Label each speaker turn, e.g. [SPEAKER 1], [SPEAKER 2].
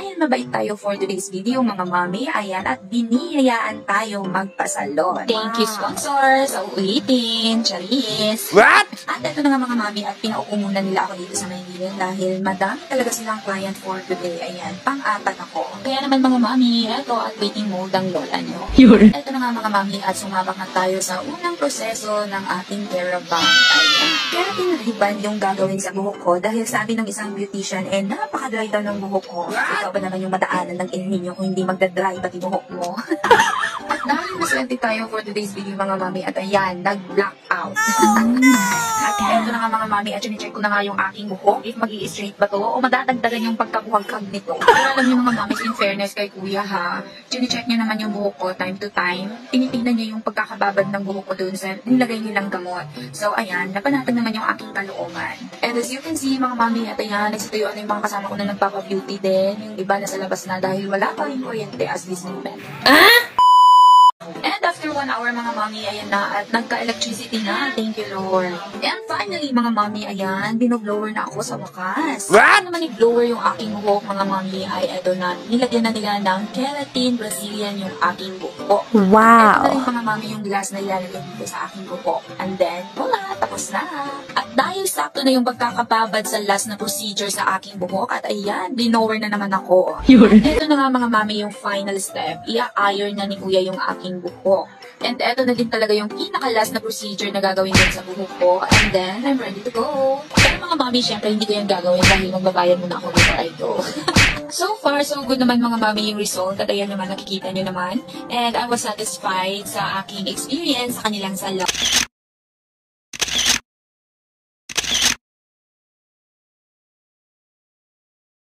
[SPEAKER 1] dahil mabait tayo for today's video mga mami, ayan, at binihayaan tayo magpasalon. Thank you sponsors, sa ulitin, Charis.
[SPEAKER 2] What?
[SPEAKER 1] At ito na nga mga mami, at pinaupo muna nila ako dito sa Maynila dahil madami talaga silang client for today. Ayan, pang-apat ako. Kaya naman mga mami, ito at waiting mode ang lola nyo. Ito na nga mga mami, at sumabak na tayo sa unang proseso ng ating Keraban. Ayan. Keratin ribbon yung gagawin sa buhok ko dahil sabi ng isang beautician, napaka-dry daw ng buhok ko. Ikaw ba naman yung madaanan ng El Nino kung hindi magda-dry pati buhok mo? At dahil maswerte tayo for today's video mga mami, at ayan, nag-black out. At eto na nga mga mami, at chine-check ko na nga yung aking buhok, if mag-i-straight ba to o madadagdagan yung pagkabuhagkag nito. Pero alam niyo mga mami, in fairness kay kuya ha, chine-check niya naman yung buhok ko time to time. Tinitingnan niya yung pagkakababad ng buhok ko dun sa nilagay nilang gamot. So ayan, napanatag naman yung aking kalooban. And as you can see mga mami, at ayan, nagsituyuan yung mga kasama ko na nagpapa-beauty din. Yung iba na sa labas na dahil wala pa rin kuryente as this moment. And after 1 hour mga mami, ayan na, at nagka-electricity na. Thank you Lord. And finally mga mami, ayan, binoblower na ako sa wakas.
[SPEAKER 2] What?
[SPEAKER 1] Ano naman i-blower yung aking buhok mga mami ay eto na, nilagyan na nila ng Keratin Brazilian yung aking buhok.
[SPEAKER 3] Wow!
[SPEAKER 1] Ito na rin mga mami yung glass na ilalagay dito sa aking buhok. And then, wala, tapos na. At dahil sakto na yung pagkakababad sa last na procedure sa aking buhok, at ayan, blower na naman ako. Ito na nga mga mami yung final step. I-iron na ni kuya yung aking buhok. And eto na din talaga yung pinaka-last na procedure na gagawin din sa buhok ko. And then, I'm ready to go. Pero mga mami, syempre hindi ko yung gagawin dahil magbabayad muna ako before I go. So far, so good naman mga mami yung result. At ayan naman, nakikita nyo naman. And I was satisfied sa aking experience sa kanilang salon.